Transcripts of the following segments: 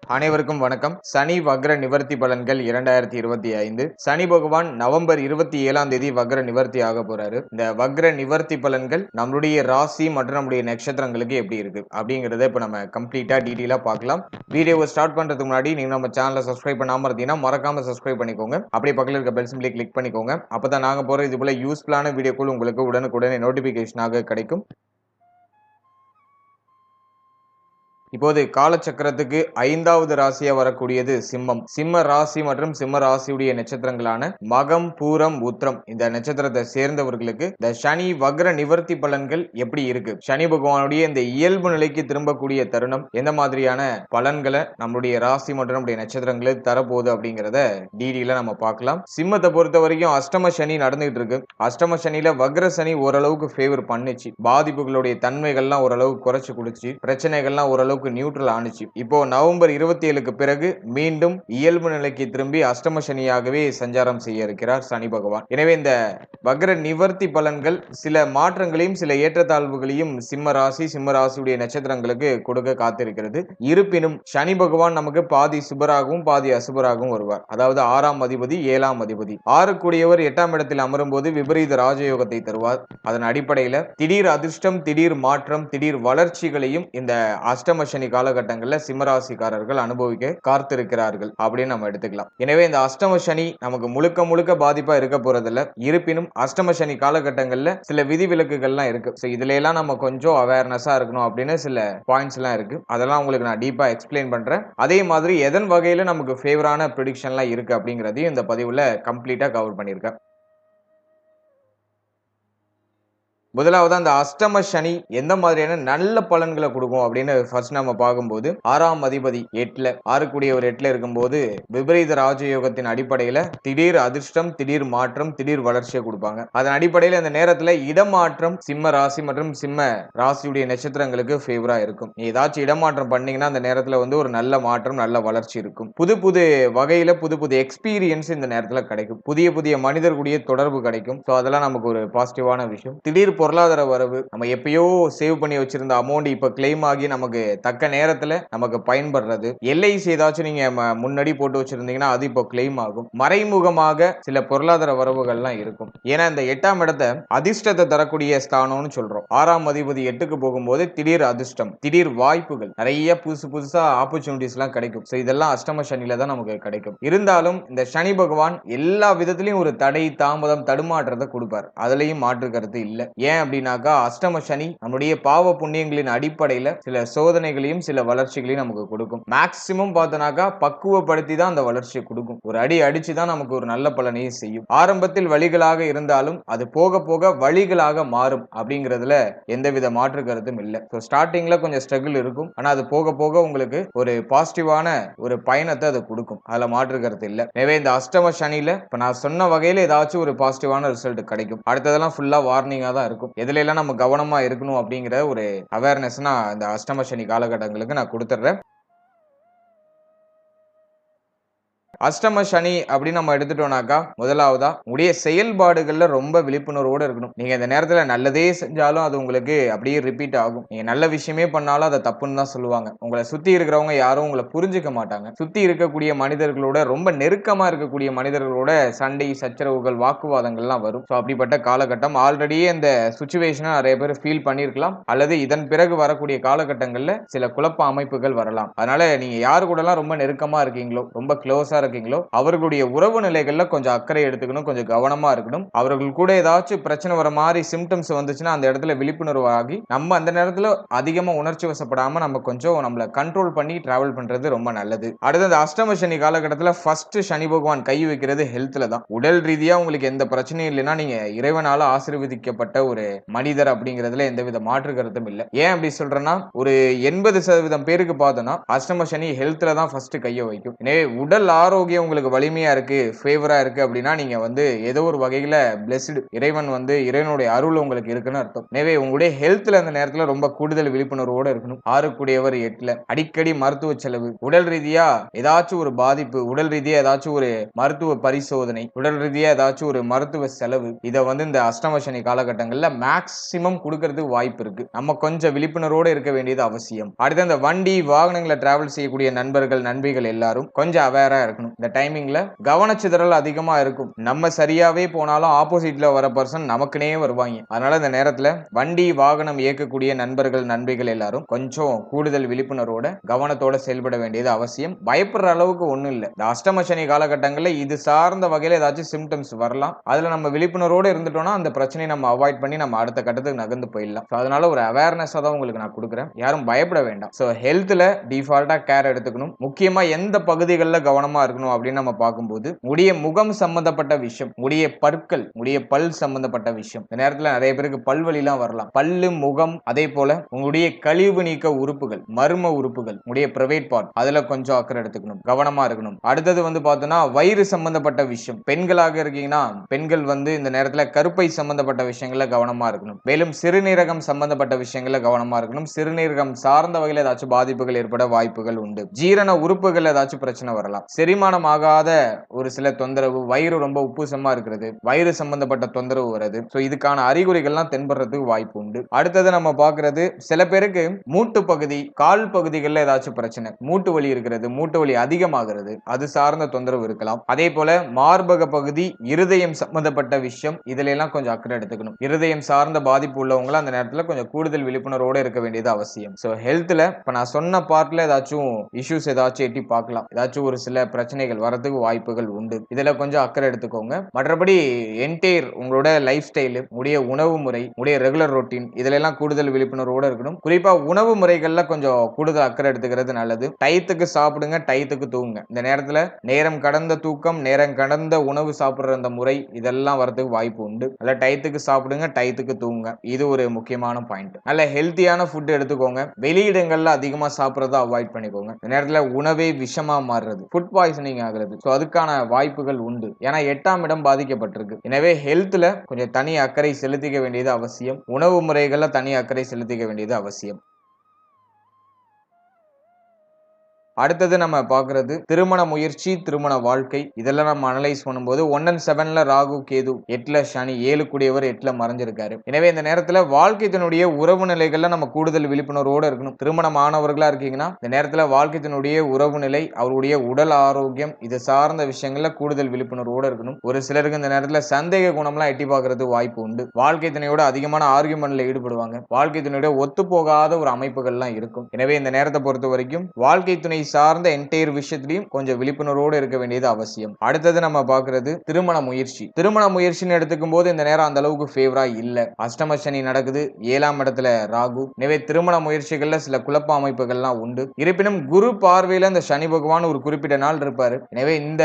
அனைவருக்கும் வணக்கம். சனி வக்ர நிவர்த்தி பலன்கள் 2025. சனி பகவான் நவம்பர் 27ஆம் தேதி வக்ர நிவர்த்தி ஆக போறாரு. இந்த வக்ர நிவர்த்தி பலன்கள் நம்மளுடைய ராசி மற்றும் நம்முடைய நட்சத்திரங்களுக்கு எப்படி இருக்கு அப்படிங்கறத இப்ப நம்ம கம்ப்ளீட்டா டீடைலா பார்க்கலாம். வீடியோவை ஸ்டார்ட் பண்றதுக்கு முன்னாடி நீங்க நம்ம சேனலை சப்ஸ்கிரைப் பண்ணாம இருந்தீங்கன்னா மறக்காம சப்ஸ்கிரைப் பண்ணிக்கோங்க. அப்படியே பக்கத்துல இருக்க பெல் சிம்பிளை கிளிக் பண்ணிக்கோங்க. அப்பதான் நாங்க போற இது போல யூஸ்ஃபுல்லான வீடியோக்கள் உங்களுக்கு உடனுக்குடனே நோட்டிபிகேஷனாக கிடைக்கும். இப்போது காலச்சக்கரத்துக்கு 5வது ராசியா வரக்கூடியது சிம்மம். சிம்ம ராசி மற்றும் சிம்ம ராசியுடைய நட்சத்திரங்களான மகம், பூரம், உத்திரம் இந்த நட்சத்திரத்தை சேர்ந்தவர்களுக்கு இந்த சனி வக்ர நிவர்த்தி பலன்கள் எப்படி இருக்கு, சனி பகவானுடைய இந்த இயல்பு நிலைக்கு திரும்பக்கூடிய தருணம் எந்த மாதிரியான பலன்களை நம்மளுடைய ராசி மற்றும் நம்முடைய நட்சத்திரங்களுக்கு தரப்போகுது அப்படிங்கிறத டீடெயிலா நம்ம பார்க்கலாம். சிம்மத்தை பொறுத்த வரைக்கும் அஷ்டம சனி நடந்துகிட்டு இருக்கு. அஷ்டம சனியில வக்ர சனி ஓரளவுக்கு ஃபேவர் பண்ணுச்சு. பாதிப்புகளுடைய தன்மைகள்லாம் ஓரளவுக்கு குறைச்சு கொடுச்சு, பிரச்சனைகள்லாம் ஓரளவுக்கு நியூட்ரல் ஆனிச்சு. இப்போ நவம்பர் 27க்கு பிறகு மீண்டும் இயல்பு நிலைக்கு திரும்பி அஷ்டம சனியாகவே சஞ்சாரம் செய்ய இருக்கிறார் சனி பகவான். எனவே இந்த வக்ர நிவர்த்தி பலன்கள் சில மாற்றங்களையும் சில ஏற்றத்தாழ்வுகளையும் சிம்ம ராசியுடைய நட்சத்திரங்களுக்கு கொடுக்க காத்திருக்கிறது. இருப்பினும் சனி பகவான் நமக்கு பாதி சுபராகவும் பாதி அசுபராகவும் வருவார். அதாவது 6ஆம் அதிபதி 7ஆம் அதிபதி 6 கூடியவர் 8ஆம் இடத்தில் அமரும் போது விபரீத ராஜயோகத்தை தருவார். அதன் அடிப்படையில் திடீர் அதிர்ஷ்டம், திடீர் மாற்றம், திடீர் வளர்ச்சிகளையும் இந்த அஷ்டம சனி காலகட்டங்கள்ல சிம்மராசிக்காரர்கள் அனுபவிக்க காத்திருக்கிறார்கள் அப்படின்னு நம்ம எடுத்துக்கலாம். எனவே இந்த அஷ்டம சனி நமக்கு முழுக்க முழுக்க பாதிப்பா இருக்க போறதில்ல. இருப்பினும் அஷ்டம சனி காலகட்டங்கள்ல சில விதிவிலக்குகள்லாம் இருக்கு. ஸோ இதுல எல்லாம் நம்ம கொஞ்சம் அவேர்னஸா இருக்கணும் அப்படின்னு சில பாயிண்ட்ஸ் எல்லாம் இருக்கு. அதெல்லாம் உங்களுக்கு நான் டீப்பா எக்ஸ்பிளைன் பண்றேன். அதே மாதிரி எதன் வகையில நமக்கு ஃபேவரான ப்ரெடிக்ஷன்லாம் இருக்கு அப்படிங்கிறதையும் இந்த பதிவுல கம்ப்ளீட்டா கவர் பண்ணியிருக்கேன். முதலாவது அந்த அஷ்டம சனி எந்த மாதிரியான நல்ல பலன்களை கொடுக்கும் அப்படின்னு ஃபர்ஸ்ட் நம்ம பார்க்கும்போது 6ஆம் அதிபதி 8ல 6 கூடியவர் 8ல இருக்கும்போது விபரீத ராஜயோகத்தின் அடிப்படையில திடீர் அதிர்ஷ்டம், திடீர் மாற்றம், திடீர் வளர்ச்சியை கொடுப்பாங்க. அதன் அடிப்படையில் இந்த நேரத்துல இடமாற்றம் சிம்ம ராசி மற்றும் சிம்ம ராசியுடைய நட்சத்திரங்களுக்கு ஃபேவரா இருக்கும். ஏதாச்சும் இடமாற்றம் பண்ணீங்கன்னா அந்த நேரத்துல ஒரு நல்ல மாற்றம், நல்ல வளர்ச்சி இருக்கும். புது புது வகையில புது புது எக்ஸ்பீரியன்ஸ் இந்த நேரத்துல கிடைக்கும். புதிய புதிய மனிதர்களுடைய தொடர்பு கிடைக்கும். ஸோ அதெல்லாம் நமக்கு ஒரு பாசிட்டிவான விஷயம். திடீர் பொருளாதார வரவு, நம்ம எப்பயோ சேவ் பண்ணி வச்சிருந்த அமௌண்ட் இப்ப கிளைம் ஆகி நமக்கு தக்க நேரத்துல நமக்கு பயன்படுறது. எல்ஐசி ஏதாச்சும் நீங்க முன்னாடி போட்டு வச்சிருந்தீங்கன்னா அது இப்போ கிளைம் ஆகும். மறைமுகமாக சில பொருளாதார வரவுகள்லாம் இருக்கும். ஏன்னா இந்த 8ஆம் இடத்தை அதிர்ஷ்டத்தை தரக்கூடிய ஸ்தானம்னு சொல்றோம். 6ஆம் அதிபதி 8க்கு போகும்போது திடீர் அதிர்ஷ்டம், திடீர் வாய்ப்புகள், நிறைய புதுசா ஆப்பர்ச்சுனிட்டிஸ் எல்லாம் கிடைக்கும். ஸோ இதெல்லாம் அஷ்டம சனியில தான் நமக்கு கிடைக்கும். இருந்தாலும் இந்த சனி பகவான் எல்லா விதத்திலையும் ஒரு தடை, தாமதம், தடுமாற்றத்தை கொடுப்பார். அதுலயும் மாற்று கருத்து இல்லை. ஏன் அப்படின்னாக்கா அஷ்டம சனி நம்முடைய பாவ புண்ணியங்களின் அடிப்படையில சில சோதனைகளையும் சில வளர்ச்சிகளையும் நமக்கு கொடுக்கும். மேக்சிமம் பார்த்தனாக்கா பக்குவப்படுத்தி தான் அந்த வளர்ச்சியை கொடுக்கும். ஒரு அடி அடிச்சு தான் நமக்கு ஒரு நல்ல பலனையும் செய்யும். ஆரம்பத்தில் வழிகளாக இருந்தாலும் அது போக போக வழிகளாக மாறும் அப்படிங்கிறதுல எந்தவித மாற்று கருத்தும் இல்லை. ஸோ ஸ்டார்டிங்ல கொஞ்சம் ஸ்ட்ரகிள் இருக்கும். ஆனா அது போக போக உங்களுக்கு ஒரு பாசிட்டிவான ஒரு பயணத்தை அது கொடுக்கும். அதுல மாற்று கருத்து இல்லை. எனவே இந்த அஷ்டம சனியில இப்ப நான் சொன்ன வகையில ஏதாச்சும் ஒரு பாசிட்டிவான ரிசல்ட் கிடைக்கும். அடுத்ததெல்லாம் ஃபுல்லா வார்னிங்கா தான் இருக்கும். எதுல எல்லாம் நம்ம கவனமா இருக்கணும் அப்படிங்கிற ஒரு அவேர்னஸ் நான் இந்த அஷ்டம சனி காலகட்டங்களுக்கு நான் கொடுத்துட்றேன். அஷ்டம சனி அப்படின்னு நம்ம எடுத்துட்டோம்னாக்கா முதலாவதா உடைய செயல்பாடுகள்ல ரொம்ப விழிப்புணர்வோடு இருக்கணும். நீங்க இந்த நேரத்துல நல்லதே செஞ்சாலும் அது உங்களுக்கு அப்படியே ரிப்பீட் ஆகும். நீங்க நல்ல விஷயமே பண்ணாலும் அதை தப்புன்னு தான் சொல்லுவாங்க. உங்களை சுத்தி இருக்கிறவங்க யாரும் உங்களை புரிஞ்சுக்க மாட்டாங்க. சுத்தி இருக்கக்கூடிய மனிதர்களோட, ரொம்ப நெருக்கமா இருக்கக்கூடிய மனிதர்களோட சண்டை, சச்சரவுகள், வாக்குவாதங்கள்லாம் வரும். ஸோ அப்படிப்பட்ட காலகட்டம். ஆல்ரெடியே இந்த சுச்சுவேஷனை நிறைய பேர் ஃபீல் பண்ணியிருக்கலாம். அல்லது இதன் பிறகு வரக்கூடிய காலகட்டங்கள்ல சில குழப்ப அமைப்புகள் வரலாம். அதனால நீங்க யாரு கூடலாம் ரொம்ப நெருக்கமா இருக்கீங்களோ, ரொம்ப க்ளோஸா இருக்கீங்களோ அவர்களுடைய உறவு நிலைகள்ல கொஞ்சம் அக்கறை எடுத்துக்கணும், கொஞ்சம் கவனமா இருக்கணும். அவர்கள் கூட ஏதாச்சும் பிரச்சனை வர மாதிரி சிம்டம்ஸ் வந்துச்சுன்னா அந்த இடத்துல விழிப்புணர்வு ஆகி நம்ம அந்த நேரத்துல அதிகமா உணர்ச்சி வசப்படாம நம்ம கொஞ்சம் நம்மள கண்ட்ரோல் பண்ணி டிராவல் பண்றது ரொம்ப நல்லது. அடுத்து அந்த அஷ்டம சனி காலகட்டத்துல ஃபர்ஸ்ட் சனி பகவான் கை வைக்கிறது ஹெல்த்ல தான். உடல் ரீதியா உங்களுக்கு எந்த பிரச்சனையும் இல்லைன்னா நீங்க இறைவனால ஆசீர்வதிக்கப்பட்ட ஒரு மனிதர் அப்படிங்கிறதுல எந்தவித மாற்று கருத்தும் இல்லை. ஏன் அப்படி சொல்றேன்னா ஒரு 80% பேருக்கு பார்த்தோம்னா அஷ்டம சனி ஹெல்த்ல தான் ஃபர்ஸ்ட் கையை வைக்கும். எனவே உடல் ஆரோக்கியம் ஆரோக்கியம் உங்களுக்கு வலிமையா இருக்கு, ஃபேவரா இருக்கு அப்படின்னா நீங்க வந்து ஏதோ ஒரு வகையில பிளெஸ்டு, இறைவன் வந்து இறைவனுடைய அருள் உங்களுக்கு இருக்குன்னு அர்த்தம். எனவே உங்களுடைய ஹெல்த்ல அந்த நேரத்துல ரொம்ப கூடுதல் விழிப்புணர்வோட இருக்கணும். 6 8ல அடிக்கடி மருத்துவ செலவு, உடல் ரீதியா ஏதாச்சும் ஒரு பாதிப்பு, உடல் ரீதியா ஏதாச்சும் ஒரு மருத்துவ பரிசோதனை, உடல் ரீதியா ஏதாச்சும் ஒரு மருத்துவ செலவு, இத வந்து இந்த அஷ்டம சனி காலகட்டங்கள்ல மேக்ஸிமம் கொடுக்கறதுக்கு வாய்ப்பு இருக்கு. நம்ம கொஞ்சம் விழிப்புணர்வோட இருக்க வேண்டியது அவசியம். அடுத்து அந்த வண்டி வாகனங்களை டிராவல் செய்யக்கூடிய நண்பர்கள் நண்பிகள் எல்லாரும் கொஞ்சம் அவேரா இருக்கணும். இந்த டைமிங்ல கவனச்சிதறல் அதிகமா இருக்கும். நம்ம சரியாவே போனாலும் ஆப்போசிட்ல வர பர்சன் நமக்குனே வருவாங்க. அதனால இந்த நேரத்துல வண்டி வாகனம் இயக்கக்கூடிய நண்பர்கள் நண்பிகள் எல்லாரும் கொஞ்சம் கூடுதல் விழிப்புணர்வோட கவனத்தோட செயல்பட வேண்டியது அவசியம். பயப்படுற அளவுக்கு ஒண்ணும் இல்ல. இந்த அஷ்டம சனி காலகட்டங்கள்ல இது சார்ந்த வகையில ஏதாச்சும் சிம்டம்ஸ் வரலாம். அதுல நம்ம விழிப்புணர்வோட இருந்துட்டோம்னா அந்த பிரச்சனையை நம்ம அவாய்ட் பண்ணி நம்ம அடுத்த கட்டத்துக்கு நகர்ந்து போயிடலாம். அதனால ஒரு அவேர்னஸ் தான் உங்களுக்கு நான் கொடுக்குறேன். யாரும் பயப்பட வேண்டாம். சோ ஹெல்த்ல டிஃபால்ட்டா கேர் எடுத்துக்கணும். முக்கியமா எந்த பகுதிகளில் கவனமா இருக்கணும் அப்படின்னு நம்ம பார்க்கும்போது முடிய முகம் சம்பந்தப்பட்ட விஷயம், முடிய பற்கள், முடிய பல் சம்பந்தப்பட்ட விஷயம். இந்த நேரத்துல நிறைய பேருக்கு பல்வலிலாம் வரலாம். பல்லு, முகம், அதே போல உங்களுடைய கழிவு நீக்க உறுப்புகள், மர்ம உறுப்புகள், உங்களுடைய பிரைவேட் பார்ட், அதுல கொஞ்சம் அக்கறை எடுத்துக்கணும், கவனமா இருக்கணும். அடுத்தது வந்து பார்த்தோம்னா வயிறு சம்பந்தப்பட்ட விஷயம். பெண்களாக இருக்கீங்கன்னா பெண்கள் வந்து இந்த நேரத்துல கருப்பை சம்பந்தப்பட்ட விஷயங்கள்ல கவனமா இருக்கணும். மேலும் சிறுநீரகம் சம்பந்தப்பட்ட விஷயங்கள்ல கவனமா இருக்கணும். சிறுநீரகம் சார்ந்த வகையில் ஏதாச்சும் பாதிப்புகள் ஏற்பட வாய்ப்புகள் உண்டு. ஜீரண உறுப்புகள் ஏதாச்சும் பிரச்சனை வரலாம். செரிமானம் ஆகாத ஒரு சில தொந்தரவு, வயிறு ரொம்ப உப்புசமா இருக்கிறது, வயிறு சம்பந்தப்பட்ட தொந்தரவு வருது. சோ இதுக்கான அறிகுறிகள்லாம் தென்படுறதுக்கு வாய்ப்பு உண்டு. அடுத்தது நம்ம பார்க்கிறது சில பேருக்கு மூட்டு பகுதி, கால் பகுதிகளில் ஏதாச்சும் பிரச்சனை, மூட்டு வலி இருக்கிறது, மூட்டு வலி அதிகமாகிறது, அது சார்ந்த தொந்தரவு இருக்கலாம். அதே போல மார்பக பகுதி, இருதயம் சம்பந்தப்பட்ட விஷயம், இதுல எல்லாம் கொஞ்சம் அக்கறை எடுத்துக்கணும். இருதயம் சார்ந்த பாதிப்பு உள்ளவங்க அந்த நேரத்துல கொஞ்சம் கூடுதல் விழிப்புணர்வோட இருக்க வேண்டியது அவசியம். சோ ஹெல்த்ல இப்ப நான் சொன்ன பார்ட்ல ஏதாச்சும் இஷ்யூஸ் ஏதாச்சும் எட்டி பார்க்கலாம், ஏதாச்சும் ஒரு சில பிரச்சனைகள் வரதுக்கு வாய்ப்புகள் உண்டு. இதுல கொஞ்சம் அக்கறை எடுத்துக்கோங்க. மற்றபடி என்டையர் உங்களோட லைஃப் ஸ்டைல், உடைய உணவு முறை, உடைய ரெகுலர் ரொட்டீன், இதுல எல்லாம் கூடுதல் விழிப்புணர்வோட இருக்கணும். குறிப்பா உணவு முறைகள்ல கொஞ்சம் கூடுதல் அக்கறை எடுத்துக்கிறது நல்லது. டயத்துக்கு சாப்பிடுங்க, டயத்துக்கு தூங்குங்க. இந்த நேரத்துல நேரம் கடந்த தூக்கம், நேரம் கடந்த உணவு சாப்பிடுற அந்த முறை, இதெல்லாம் வரதுக்கு வாய்ப்பு உண்டு. நல்ல டயத்துக்கு சாப்பிடுங்க, டயத்துக்கு தூங்குங்க. இது ஒரு முக்கியமான பாயிண்ட். நல்ல ஹெல்த்தியான ஃபுட் எடுத்துக்கோங்க. வெளியிடங்கள்ல அதிகமா சாப்பிடுறத அவாய்ட் பண்ணிக்கோங்க. இந்த நேரத்துல உணவே விஷமா மாறுறது, ஃபுட் பாய்சனிங் ஆகுறது. சோ அதுக்கான வாய்ப்புகள் உண்டு. ஏன்னா 8ஆம் இடம் பாதிக்கப்பட்டிருக்கு. எனவே ஹெல்த்ல கொஞ்சம் தனி அக்கறை செலுத்திக்க வேண்டியது அவசியம். உணவு முறைகள்ல தனி அக்கறை செலுத்திக்க வேண்டியது அவசியம். அடுத்தது நம்ம பார்க்கிறது திருமண முயற்சி, திருமண வாழ்க்கை. இதெல்லாம் நம்ம அனலைஸ் பண்ணும்போது 1 and 7ல ராகு கேது, 8ல சனி, 7 கூடியவர் 8ல மறைஞ்சிருக்காரு. எனவே இந்த நேரத்துல வாழ்க்கை தன்னுடைய உறவு நிலைகள்ல நம்ம கூடுதல் விழிப்புணர்வோட இருக்கணும். திருமணமானவர்களா இருக்கீங்கன்னா இந்த நேரத்துல வாழ்க்கை தன்னுடைய உறவு நிலை, அவருடைய உடல் ஆரோக்கியம், இது சார்ந்த விஷயங்கள்ல கூடுதல் விழிப்புணர்வோட இருக்கணும். ஒரு சிலருக்கு இந்த நேரத்துல சந்தேக குணம்லாம் எட்டி பார்க்கறது வாய்ப்பு உண்டு. வாழ்க்கை துணையோட அதிகமான ஆர்கியூமெண்ட்ல ஈடுபடுவாங்க. வாழ்க்கை துணையோட ஒத்து போகாத ஒரு அமைப்புகள்லாம் இருக்கும். எனவே இந்த நேரத்தை பொறுத்த வரைக்கும் வாழ்க்கை துணை சார்ந்த என்டையர் விஷயத்திலையும் கொஞ்சம் விழிப்புணர்வோடு இருக்க வேண்டியது அவசியம். அடுத்தது நம்ம பார்க்கிறது திருமண முயற்சி. திருமண முயற்சின்னு எடுத்துக்கும் போது இந்த நேரம் அந்த அளவுக்கு ஃபேவரா இல்ல. அஷ்டம சனி நடக்குது, 7ஆம் இடத்துல ராகு. எனவே திருமண முயற்சிகள்ல சில குழப்ப அமைப்புகள்லாம் உண்டு. இருப்பினும் குரு பார்வையில இந்த சனி பகவான் ஒரு குறிப்பிட்ட நாள் இருப்பாரு. எனவே இந்த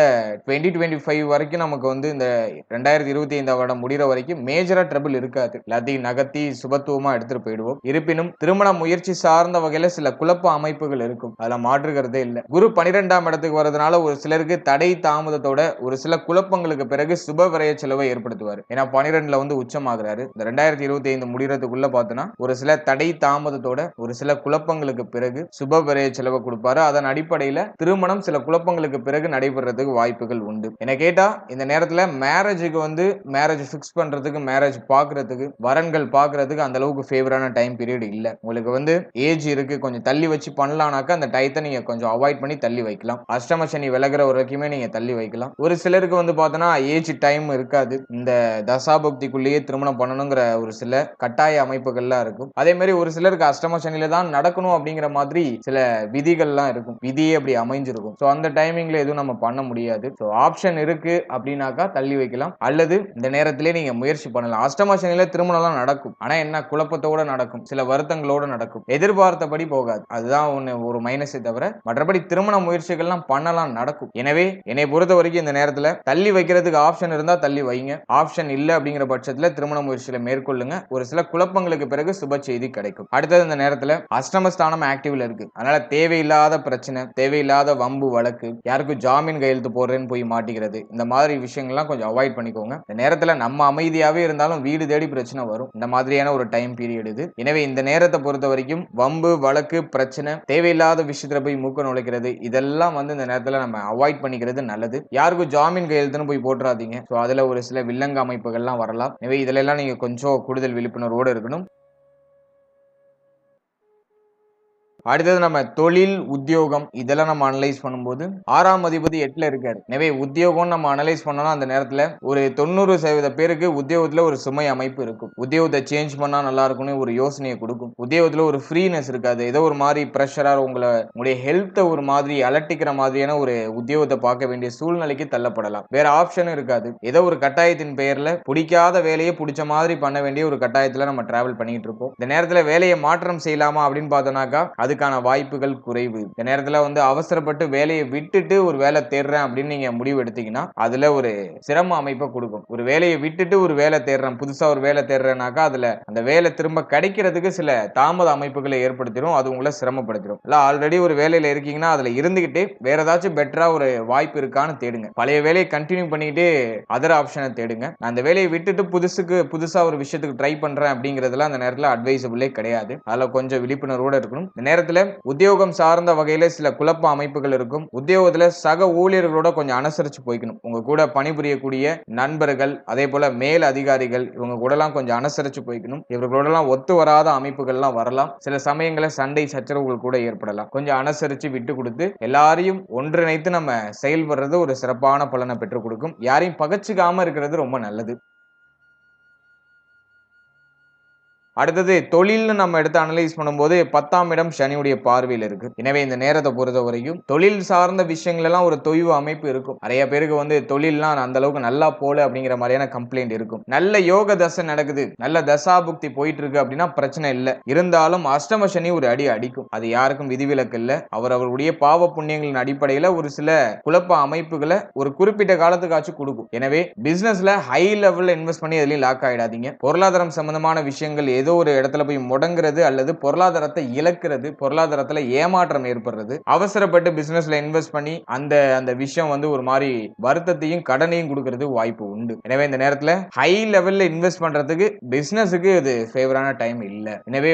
2025 வரைக்கும் நமக்கு வந்து இந்த 2025 வருடம் முடிகிற வரைக்கும் மேஜரா ட்ரபிள் இருக்காது. எல்லாத்தையும் நகர்த்தி சுபத்துவமா எடுத்துட்டு போயிடுவோம். இருப்பினும் திருமண முயற்சி சார்ந்த வகையில சில குழப்ப அமைப்புகள் இருக்கும். அதுல மாற்றுகிறது இல்ல. குரு 12ஆம் இடத்துக்கு வரதுனால ஒரு சிலருக்கு தடை தாமதத்தோட ஒரு சில குழப்பங்களுக்கு பிறகு சுப விரய செலவை ஏற்படுத்துவார். ஏன்னா 12ல வந்து உச்சமாகிறாரு. இந்த 2025 முடிகிறதுக்குள்ள பார்த்தோன்னா ஒரு சில தடை தாமதத்தோட ஒரு சில குழப்பங்களுக்கு பிறகு சுப விரய செலவை கொடுப்பாரு. அதன் அடிப்படையில திருமணம் சில குழப்பங்களுக்கு பிறகு நடைபெறதுக்கு வாய்ப்புகள் உண்டு. என்ன கேட்டா இந்த நேரத்துல மேரேஜுக்கு வந்து மேரேஜ் பிக்ஸ் பண்றதுக்கு, மேரேஜ் பாக்குறதுக்கு, வரன்கள் பாக்குறதுக்கு அந்த அளவுக்கு ஃபேவரான டைம் பீரியட் இல்ல. உங்களுக்கு வந்து ஏஜ் இருக்கு, கொஞ்சம் தள்ளி வச்சு பண்ணலாம்னாக்கா அந்த டயத்தை நீங்க கொஞ்சம் அவாய்ட் பண்ணி தள்ளி வைக்கலாம். அஷ்டம சனி விலகிற வரைக்குமே நீங்க தள்ளி வைக்கலாம். ஒரு சிலருக்கு வந்து பார்த்தோன்னா ஏஜ் டைம் இருக்காது. இந்த தசாபக்திக்குள்ளேயே திருமணம் பண்ணணுங்கிற ஒரு சில கட்டாய அமைப்புகள்லாம் இருக்கும். அதே மாதிரி ஒரு சிலருக்கு அஷ்டம சனியில தான் நடக்கணும் அப்படிங்கிற மாதிரி சில விதிகள்லாம் இருக்கும். விதியே அப்படி அமைஞ்சிருக்கும். ஸோ அந்த டைமிங்ல எதுவும் நம்ம பண்ண முடியாது. ஸோ ஆப்ஷன் இருக்கு அப்படின்னாக்கா தள்ளி வைக்கலாம், அல்லது இந்த நேரத்திலே நீங்க முயற்சி பண்ணலாம். அஷ்டம சனியில திருமணம்லாம் நடக்கும். ஆனா என்ன குழப்பத்தோட நடக்கும், சில வருத்தங்களோட நடக்கும். எதிர்பார்த்தபடி போகாது. அதுதான் ஒண்ணு ஒரு மைனஸை தவிர மற்றபடி திருமண முயற்சிகள்லாம் பண்ணலாம், நடக்கும். எனவே என்னை பொறுத்த வரைக்கும் இந்த நேரத்துல தள்ளி வைக்கிறதுக்கு ஆப்ஷன் இருந்தா தள்ளி வைங்க. ஆப்ஷன் இல்ல அப்படிங்கிற பட்சத்துல திருமண முயற்சிகளை மேற்கொள்ளுங்க. ஒரு சில குழப்பங்களுக்கு பிறகு சுப செய்தி கிடைக்கும். அடுத்தது இந்த நேரத்துல அஷ்டமஸ்தானம் ஆக்டிவ்ல இருக்கு. அதனால தேவையில்லாத பிரச்சனை, தேவையில்லாத வம்பு வழக்கு, யாருக்கும் ஜாமீன் கையெழுத்து போடுறேன்னு போய் மாட்டிக்கிறது, இந்த மாதிரி விஷயங்கள்லாம் கொஞ்சம் அவாய்ட் பண்ணிக்கோங்க. இந்த நேரத்துல நம்ம அமைதியாவே இருந்தாலும் வீடு தேடி பிரச்சனை வரும். இந்த மாதிரியான ஒரு டைம் பீரியட் இது. எனவே இந்த நேரத்தை பொறுத்த வரைக்கும் வம்பு வழக்கு பிரச்சனை, தேவையில்லாத விஷயத்துல போய் மூக்க நுழைக்கிறது, இதெல்லாம் வந்து இந்த நேரத்துல நம்ம அவாய்ட் பண்ணிக்கிறது நல்லது. யாருக்கும் ஜாமீன் கையெழுத்துன்னு போய் போட்டுறாதீங்க. சோ அதுல ஒரு சில வில்லங்க அமைப்புகள்லாம் வரலாம். எனவே இதுல எல்லாம் நீங்க கொஞ்சம் கூடுதல் விழிப்புணர்வோடு இருக்கணும். அடுத்தது நம்ம தொழில், உத்தியோகம் இதெல்லாம் நம்ம அனலைஸ் பண்ணும்போது 6ஆம் அதிபதி 8ல இருக்காரு. எனவே உத்தியோகம் நம்ம அனலைஸ் பண்ணோம்னா அந்த நேரத்துல ஒரு 90% பேருக்கு உத்தியோகத்துல ஒரு சுமை அமைப்பு இருக்கும். உத்தியோகத்தை சேஞ்ச் பண்ணா நல்லா இருக்கும்னு ஒரு யோசனையை கொடுக்கும். உத்தியோகத்துல ஒரு ஃப்ரீனஸ் இருக்காது. ஏதோ ஒரு மாதிரி பிரஷரா உங்களுடைய ஹெல்த்தை ஒரு மாதிரி அலட்டிக்கிற மாதிரியான ஒரு உத்தியோகத்தை பார்க்க வேண்டிய சூழ்நிலைக்கு தள்ளப்படலாம். வேற ஆப்ஷனும் இருக்காது. ஏதோ ஒரு கட்டாயத்தின் பெயர்ல பிடிக்காத வேலையை பிடிச்ச மாதிரி பண்ண வேண்டிய ஒரு கட்டாயத்துல நம்ம டிராவல் பண்ணிட்டு இருப்போம். இந்த நேரத்துல வேலையை மாற்றம் செய்யலாமா அப்படின்னு பார்த்தோம்னாக்கா அதுக்கான வாய்ப்புகள் குறைவு. இந்த நேரத்துல வந்து அவசரப்பட்டு வேலையை விட்டுட்டு ஒரு வேலை தேடுறேன் அப்படின்னு நீங்க முடிவு எடுத்தீங்கன்னா அதுல ஒரு சிரம அமைப்பை கொடுக்கும். ஒரு வேலையை விட்டுட்டு ஒரு வேலை தேடுறேன், புதுசா ஒரு வேலை தேடுறேன்னாக்கா அதுல அந்த வேலை திரும்ப கிடைக்கிறதுக்கு சில தாமத அமைப்புகளை ஏற்படுத்திடும். அது உங்களை சிரமப்படுத்திடும். இல்ல ஆல்ரெடி ஒரு வேலையில இருக்கீங்கன்னா அதுல இருந்துகிட்டே வேற ஏதாச்சும் பெட்டரா ஒரு வாய்ப்பு இருக்கான்னு தேடுங்க. பழைய வேலையை கண்டினியூ பண்ணிக்கிட்டு அதர் ஆப்ஷனை தேடுங்க. நான் அந்த வேலையை விட்டுட்டு புதுசா ஒரு விஷயத்துக்கு ட்ரை பண்றேன் அப்படிங்கறதுல அந்த நேரத்துல அட்வைசபிளே கிடையாது. அதுல கொஞ்சம் விழிப்புணர்வோட இருக்கணும். இந்த நேரத்துல உத்தியோகம் சார்ந்த வகையில சில குழப்ப அமைப்புகள் இருக்கும். உத்தியோகத்துல சக ஊழியர்களோட கொஞ்சம் அனுசரிச்சு போய்க்கணும். உங்க கூட பணிபுரியக்கூடிய நண்பர்கள், அதே போல மேல் அதிகாரிகள், இவங்க கூட எல்லாம் கொஞ்சம் அனுசரிச்சு போய்க்கணும். இவர்களோட எல்லாம் ஒத்து வராத அமைப்புகள்லாம் வரலாம். சில சமயங்களில் சண்டை சச்சரவுகள் கூட ஏற்படலாம். கொஞ்சம் அனுசரிச்சு விட்டு கொடுத்து எல்லாரையும் ஒன்றிணைத்து நம்ம செயல்படுறது ஒரு சிறப்பான பலனை பெற்றுக் கொடுக்கும். யாரையும் பகச்சுக்காம இருக்கிறது ரொம்ப நல்லது. அடுத்தது தொழில்னு நம்ம எடுத்து அனலைஸ் பண்ணும்போது 10ஆம் இடம் சனியுடைய பார்வையில் இருக்கு. எனவே இந்த நேரத்தை பொறுத்த வரைக்கும் தொழில் சார்ந்த விஷயங்கள் எல்லாம் ஒரு தொய்வு அமைப்பு இருக்கும். நிறைய பேருக்கு வந்து தொழில்லாம் அந்த அளவுக்கு நல்லா போல அப்படிங்கிற மாதிரியான கம்ப்ளைண்ட் இருக்கும். நல்ல யோக தசை நடக்குது, நல்ல தசாபுக்தி போயிட்டு இருக்கு அப்படின்னா பிரச்சனை இல்லை. இருந்தாலும் அஷ்டம சனி ஒரு அடி அடிக்கும். அது யாருக்கும் விதிவிலக்கு இல்லை. அவருடைய பாவ புண்ணியங்களின் அடிப்படையில ஒரு சில குழப்ப அமைப்புகளை ஒரு குறிப்பிட்ட காலத்துக்காச்சும் கொடுக்கும். எனவே பிசினஸ்ல ஹை லெவல்ல இன்வெஸ்ட் பண்ணி எதுலையும் லாக் ஆயிடாதீங்க. பொருளாதாரம் சம்பந்தமான விஷயங்கள் ஏதோ ஒரு இடத்துல போய் முடங்குறது அல்லது பொருளாதாரத்தை இழக்கிறது, பொருளாதாரத்துல ஏமாற்றம் ஏற்படுறது, அவசரப்பட்டு பிசினஸ்ல இன்வெஸ்ட் பண்ணி அந்த விஷயம் வந்து ஒரு மாதிரி வருத்தத்தையும் கடனையும் கொடுக்கிறது வாய்ப்பு உண்டு. எனவே இந்த நேரத்துல ஹை லெவல்ல இன்வெஸ்ட் பண்றதுக்கு பிசினஸுக்கு இது ஃபேவரான டைம் இல்ல. எனவே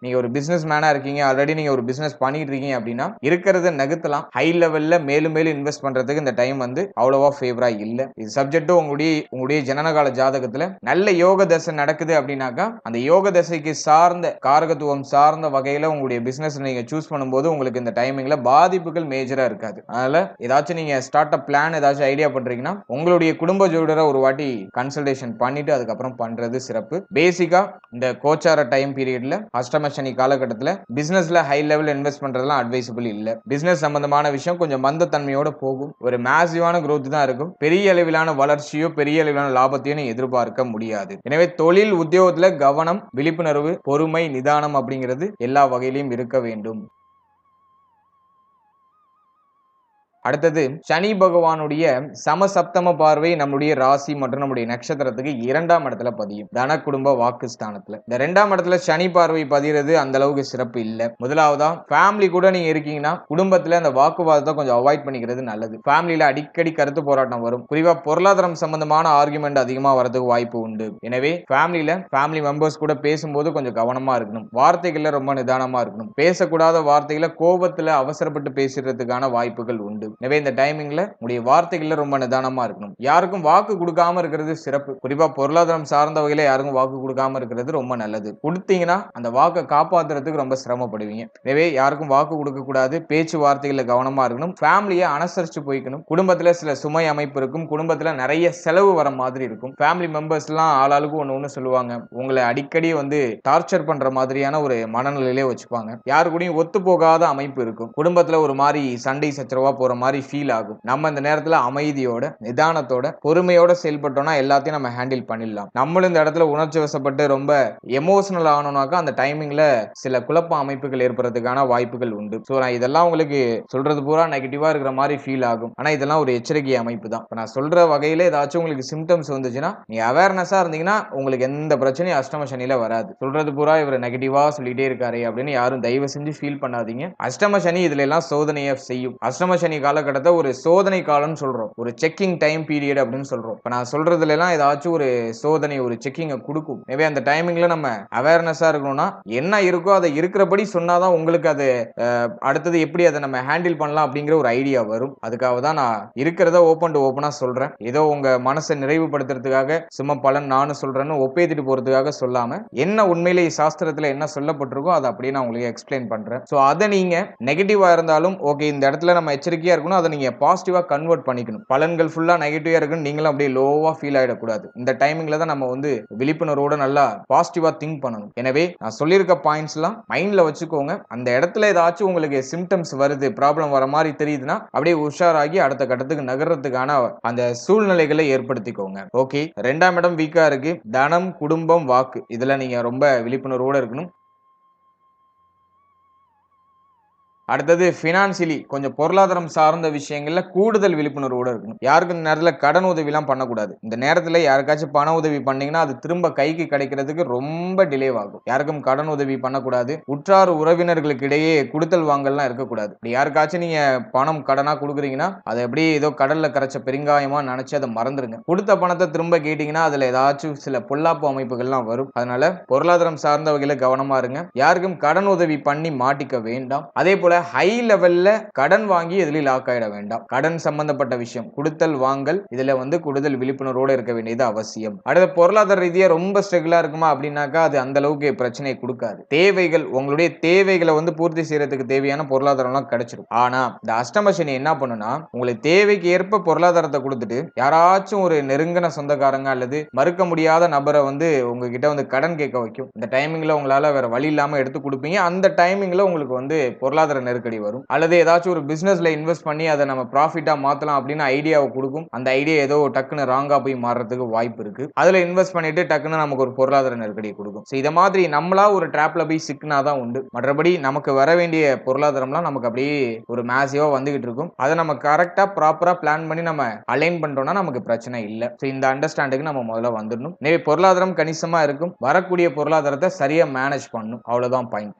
நீங்க ஒரு பிசினஸ் மேனா இருக்கீங்க, ஆல்ரெடி நீங்க ஒரு பிசினஸ் பண்ணிட்டு இருக்கீங்க அப்படின்னா இருக்கிறத நகர்த்தலாம். ஹை லெவல்ல மேலும் மேலும் இன்வெஸ்ட் பண்றதுக்கு இந்த டைம் வந்து அவ்வளவா ஃபேவரா இல்ல. இது சப்ஜெக்ட் உங்களுடைய ஜனனகால ஜாதகத்துல நல்ல யோக தசை நடக்குது அப்படின்னாக்கா அந்த யோக தசைக்கு சார்ந்த காரகத்துவம் சார்ந்த வகையில உங்களுடைய பிசினஸ் நீங்க சூஸ் பண்ணும்போது உங்களுக்கு இந்த டைமிங்ல பாதிப்புகள் மேஜரா இருக்காது. அதனால ஏதாச்சும் நீங்க ஸ்டார்ட் அப் பிளான் ஏதாச்சும் ஐடியா பண்றீங்கன்னா உங்களுடைய குடும்ப ஜோதிடரை ஒரு வாட்டி கன்சல்டேஷன் பண்ணிட்டு அதுக்கப்புறம் பண்றது சிறப்பு. பேசிக்கா இந்த கோச்சார டைம் பீரியட்ல அஷ்டம சனி காலகட்டத்தில் பிசினஸ்ல ஹை லெவல் இன்வெஸ்ட் பண்றதுலாம் அட்வைசபிள் இல்ல. பிசினஸ் சம்பந்தமான விஷயம் கொஞ்சம் மந்த தன்மையோட போகும். ஒரு மேசிவான growth தான் இருக்கும். பெரிய அளவிலான வளர்ச்சியோ பெரிய அளவிலான லாபத்தையோ நீ எதிர்பார்க்க முடியாது. எனவே தொழில் உத்தியோகத்துல கவனம், விழிப்புணர்வு, பொறுமை, நிதானம் அப்படிங்கிறது எல்லா வகையிலும் இருக்க வேண்டும். அடுத்தது சனி பகவானுடைய சமசப்தம பார்வை நம்முடைய ராசி மற்றும் நம்முடைய நட்சத்திரத்துக்கு 2ஆம் இடத்துல பதியும். தன குடும்ப வாக்கு ஸ்தானத்துல இந்த 2ஆம் இடத்துல சனி பார்வை பதிகிறது அந்த அளவுக்கு சிறப்பு இல்ல. முதலாவதா ஃபேமிலி கூட நீங்க இருக்கீங்கன்னா குடும்பத்துல அந்த வாக்குவாதத்தை கொஞ்சம் அவாய்ட் பண்ணிக்கிறது நல்லது. ஃபேமிலியில அடிக்கடி கருத்து போராட்டம் வரும். குறிப்பா பொருளாதாரம் சம்பந்தமான ஆர்குமெண்ட் அதிகமா வரதுக்கு வாய்ப்பு உண்டு. எனவே ஃபேமிலி மெம்பர்ஸ் கூட பேசும்போது கொஞ்சம் கவனமா இருக்கணும். வார்த்தைகள்ல ரொம்ப நிதானமா இருக்கணும். பேசக்கூடாத வார்த்தைகளை கோபத்துல அவசரப்பட்டு பேசுறதுக்கான வாய்ப்புகள் உண்டு. எனவே இந்த டைமிங்ல உடைய வார்த்தைகள்ல ரொம்ப நிதானமா இருக்கணும். யாருக்கும் வாக்கு கொடுக்காம இருக்கிறது சிறப்பு. குறிப்பா பொருளாதாரம் சார்ந்த வகையில யாருக்கும் வாக்கு கொடுக்காம இருக்கிறது ரொம்ப நல்லது. கொடுத்தீங்கன்னா அந்த வாக்கை காப்பாத்துறதுக்கு ரொம்ப சிரமப்படுவீங்க. எனவே யாருக்கும் வாக்கு கொடுக்க கூடாது. பேச்சு வார்த்தைகள்ல கவனமா இருக்கணும். ஃபேமிலியை அனுசரிச்சு போய்க்கணும். குடும்பத்துல சில சுமை அமைப்பு இருக்கும். குடும்பத்துல நிறைய செலவு வர மாதிரி இருக்கும். ஃபேமிலி மெம்பர்ஸ் எல்லாம் ஆளாளுக்கு ஒண்ணு சொல்லுவாங்க. உங்களை அடிக்கடி வந்து டார்ச்சர் பண்ற மாதிரியான ஒரு மனநிலையிலே வச்சுப்பாங்க. யாரு கூடயும் ஒத்து போகாத அமைப்பு இருக்கும். குடும்பத்துல ஒரு மாதிரி சண்டை சச்சரவா போற மாதிரி ஃபீல் ஆகும். நம்ம இந்த நேரத்துல அமைதியோட, நிதானத்தோட, பொறுமையோட செயல்பட்டோம்னா எல்லாத்தையும் நம்ம ஹேண்டில் பண்ணிடலாம். நம்மளும் இந்த இடத்துல உணர்ச்சி வசப்பட்டு ரொம்ப எமோஷனல் ஆனோம்னாக்கா அந்த டைமிங்ல சில குழப்ப அமைப்புகள் ஏற்படுறதுக்கான வாய்ப்புகள் உண்டு. ஸோ நான் இதெல்லாம் உங்களுக்கு சொல்றது பூரா நெகட்டிவா இருக்கிற மாதிரி ஃபீல் ஆகும். ஆனா இதெல்லாம் ஒரு எச்சரிக்கை அமைப்பு தான். இப்ப நான் சொல்ற வகையில ஏதாச்சும் உங்களுக்கு சிம்டம்ஸ் வந்துச்சுன்னா நீங்க அவேர்னஸா இருந்தீங்கன்னா உங்களுக்கு எந்த பிரச்சனையும் அஷ்டம சனியில வராது. சொல்றது பூரா இவர் நெகட்டிவா சொல்லிட்டே இருக்காரு அப்படின்னு யாரும் தயவு செஞ்சு ஃபீல் பண்ணாதீங்க. அஷ்டம சனி இதுல எல்லாம் சோதனையை செய்யும். அஷ்டம சனி காலகட்டத்தை ஒரு சோதனை காலம்னு சொல்றோம், ஒரு செக்கிங் டைம் பீரியட் அப்படின்னு சொல்றோம். இப்ப நான் சொல்றதுல எல்லாம் ஏதாச்சும் ஒரு சோதனை, ஒரு செக்கிங்கை கொடுக்கும். எனவே அந்த டைமிங்ல நம்ம அவேர்னஸா இருக்கணும்னா என்ன இருக்கோ அதை இருக்கிறபடி சொன்னாதான் உங்களுக்கு அது அடுத்தது எப்படி அதை நம்ம ஹேண்டில் பண்ணலாம் அப்படிங்கிற ஒரு ஐடியா வரும். அதுக்காக தான் நான் இருக்கிறத ஓப்பன் டு ஓப்பனா சொல்றேன். ஏதோ உங்க மனசை நிறைவுபடுத்துறதுக்காக சும்மா பலன் நானும் சொல்றேன்னு ஒப்பேத்திட்டு போறதுக்காக சொல்லாம என்ன உண்மையிலே சாஸ்திரத்துல என்ன சொல்லப்பட்டிருக்கோ அதை அப்படியே நான் உங்களுக்கு எக்ஸ்பிளைன் பண்றேன். ஸோ அதை நீங்க நெகட்டிவா இருந்தாலும் ஓகே, இந்த இடத்துல நம்ம எச்சரிக்கையா இருக்கணும், அதை நீங்க பாசிட்டிவா கன்வெர்ட் பண்ணிக்கணும். பலன்கள் ஃபுல்லா நெகட்டிவா இருக்குன்னு நீங்களும் அப்படியே லோவா ஃபீல் ஆயிடக்கூடாது. இந்த டைமிங்ல தான் நம்ம வந்து விழிப்புணர்வோட நல்லா பாசிட்டிவா திங்க் பண்ணணும். எனவே நான் சொல்லியிருக்க பாயிண்ட்ஸ் எல்லாம் மைண்ட்ல வச்சுக்கோங்க. அந்த இடத்துல ஏதாச்சும் உங்களுக்கு சிம்டம்ஸ் வருது, ப்ராப்ளம் வர மாதிரி தெரியுதுன்னா அப்படியே உஷாராகி அடுத்த கட்டத்துக்கு நகர்றதுக்கான அந்த சூழ்நிலைகளை ஏற்படுத்திக்கோங்க. ஓகே, 2ஆம் இடம் வீக்கா இருக்கு. தனம், குடும்பம், வாக்கு, இதுல நீங்க ரொம்ப விழிப்புணர்வோட இருக்கணும். அடுத்தது ஃபினான்சியலி கொஞ்சம் பொருளாதாரம் சார்ந்த விஷயங்கள்ல கூடுதல் விழிப்புணர்வோட இருக்கணும். யாருக்கும் இந்த நேரத்தில் கடன் உதவிலாம் பண்ணக்கூடாது. இந்த நேரத்தில் யாருக்காச்சும் பண உதவி பண்ணீங்கன்னா அது திரும்ப கைக்கு கிடைக்கிறதுக்கு ரொம்ப டிலே ஆகும். யாருக்கும் கடன் உதவி பண்ணக்கூடாது. உற்றார் உறவினர்களுக்கு இடையே கொடுத்தல் வாங்கல்லாம் இருக்கக்கூடாது. யாருக்காச்சும் நீங்க பணம் கடனா கொடுக்குறீங்கன்னா அதை எப்படி ஏதோ கடல்ல கரைச்ச பெருங்காயமா நினைச்சு அதை மறந்துருங்க. கொடுத்த பணத்தை திரும்ப கேட்டீங்கன்னா அதுல ஏதாச்சும் சில பொல்லாப்பு அமைப்புகள்லாம் வரும். அதனால பொருளாதாரம் சார்ந்த வகையில கவனமா இருங்க. யாருக்கும் கடன் உதவி பண்ணி மாட்டிக்க வேண்டாம். அதே போல ஹை லெவல்ல கடன் வாங்கி எதிலும் லாக் ஆயிட வேண்டாம். கடன் சம்பந்தப்பட்ட விஷயம், கொடுத்தல் வாங்கல், இதுல வந்து கூடுதல் விழிப்புணர்வோடு இருக்க வேண்டியது அவசியம். அடுத்த பொருளாதார ரீதியா ரொம்ப ஸ்ட்ரகிளா இருக்குமா அப்படின்னாக்கா அது அந்த அளவுக்கு பிரச்சனை கொடுக்காது. தேவைகள், உங்களுடைய தேவைகளை வந்து பூர்த்தி செய்யறதுக்கு தேவையான பொருளாதாரம் கிடைச்சிடும். ஆனா இந்த அஷ்டம சனி என்ன பண்ணுனா உங்களுக்கு தேவைக்கு ஏற்ப பொருளாதாரத்தை கொடுத்துட்டு யாராச்சும் ஒரு நெருங்கின சொந்தக்காரங்க அல்லது மறுக்க முடியாத நபரை வந்து உங்ககிட்ட வந்து கடன் கேட்க வைக்கும். இந்த டைமிங்ல உங்களால வேற வழி இல்லாம எடுத்து கொடுப்பீங்க. அந்த டைமிங்ல உங்களுக்கு வந்து பொருளாதார நெருக்கடி வரும். அல்லது ஏதாச்சும் ஒரு பிசினஸ்ல இன்வெஸ்ட் பண்ணி அதை நம்ம ப்ராஃபிட்டா மாத்தலாம் அப்படின்னு ஐடியாவை கொடுக்கும். அந்த ஐடியா ஏதோ டக்குன்னு ராங்கா போய் மாறதுக்கு வாய்ப்பு இருக்கு. அதுல இன்வெஸ்ட் பண்ணிட்டு டக்குன்னு நமக்கு ஒரு பொருளாதார நெருக்கடியை கொடுக்கும். இத மாதிரி நம்மளா ஒரு டிராப்ல போய் சிக்கினாதான் உண்டு. மற்றபடி நமக்கு வர வேண்டிய பொருளாதாரம்லாம் நமக்கு அப்படியே ஒரு மேசிவா வந்துகிட்டு இருக்கும். அதை நம்ம கரெக்டா ப்ராப்பரா பிளான் பண்ணி நம்ம அலைன் பண்ணிட்டோம்னா நமக்கு பிரச்சனை இல்லை. இந்த அண்டர்ஸ்டாண்டிங் நம்ம முதல்ல வந்துடணும். பொருளாதாரம் கணிசமா இருக்கும். வரக்கூடிய பொருளாதாரத்தை சரியா மேனேஜ் பண்ணணும். அவ்வளவுதான் பாயிண்ட்.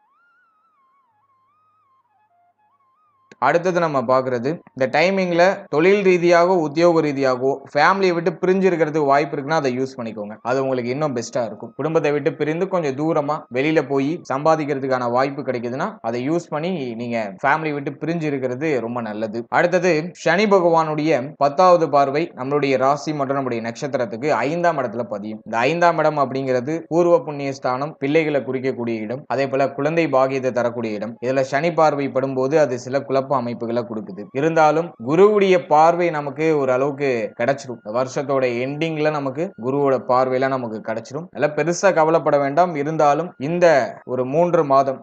அடுத்தது நம்ம பார்க்கறது இந்த டைமிங்ல தொழில் ரீதியாகவோ உத்தியோக ரீதியாகவோ ஃபேமிலியை விட்டு பிரிஞ்சு இருக்கிறதுக்கு வாய்ப்பு இருக்குன்னா அதை யூஸ் பண்ணிக்கோங்க. அது உங்களுக்கு இன்னும் பெஸ்டா இருக்கும். குடும்பத்தை விட்டு பிரிந்து கொஞ்சம் தூரமா வெளியில போய் சம்பாதிக்கிறதுக்கான வாய்ப்பு கிடைக்குதுன்னா அதை யூஸ் பண்ணி நீங்க ஃபேமிலி விட்டு பிரிஞ்சு இருக்கிறது ரொம்ப நல்லது. அடுத்தது சனி பகவானுடைய 10வது பார்வை நம்மளுடைய ராசி மற்றும் நம்முடைய நட்சத்திரத்துக்கு 5ஆம் இடத்துல பதியும். இந்த 5ஆம் இடம் அப்படிங்கிறது பூர்வ புண்ணிய ஸ்தானம், பிள்ளைகளை குறிக்கக்கூடிய இடம், அதே போல குழந்தை பாகியத்தை தரக்கூடிய இடம். இதுல சனி பார்வை படும்போது அது சில குழப்ப அமைப்புகளை கொடுக்குது. இருந்தாலும் குருவுடைய பார்வை நமக்கு ஒரு அளவுக்கு கிடைச்சிடும். வருஷத்தோட எண்டிங்ல நமக்கு குருவோட பார்வையில நமக்கு கிடைச்சிடும். அதெல்லாம் பெருசா கவலைப்பட வேண்டாம். இருந்தாலும் இந்த ஒரு 3 மாதம்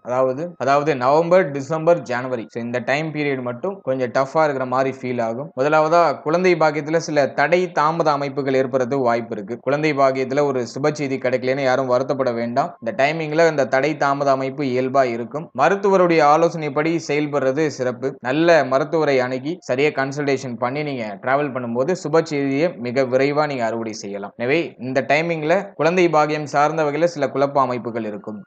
அதாவது நவம்பர், டிசம்பர், ஜனவரி இந்த டைம் பீரியட் மட்டும் கொஞ்சம் டஃபா இருக்கிற மாதிரி ஃபீல் ஆகும். முதலாவதா குழந்தை பாக்கியத்துல சில தடை தாமத அமைப்புகள் ஏற்படுறதுக்கு வாய்ப்பு இருக்கு. குழந்தை பாக்கியத்துல ஒரு சுப செய்தி கிடைக்கலன்னு யாரும் வருத்தப்பட வேண்டாம். இந்த டைமிங்ல இந்த தடை தாமத அமைப்பு இயல்பா இருக்கும். மருத்துவருடைய ஆலோசனைப்படி செயல்படுறது சிறப்பு. நல்ல மருத்துவரை அணுகி சரியா கன்சல்டேஷன் பண்ணி நீங்க டிராவல் பண்ணும்போது சுப செய்தியை மிக விரைவா நீங்க அறுவடை செய்யலாம். எனவே இந்த டைமிங்ல குழந்தை பாகியம் சார்ந்த வகையில சில குழப்ப அமைப்புகள் இருக்கும்.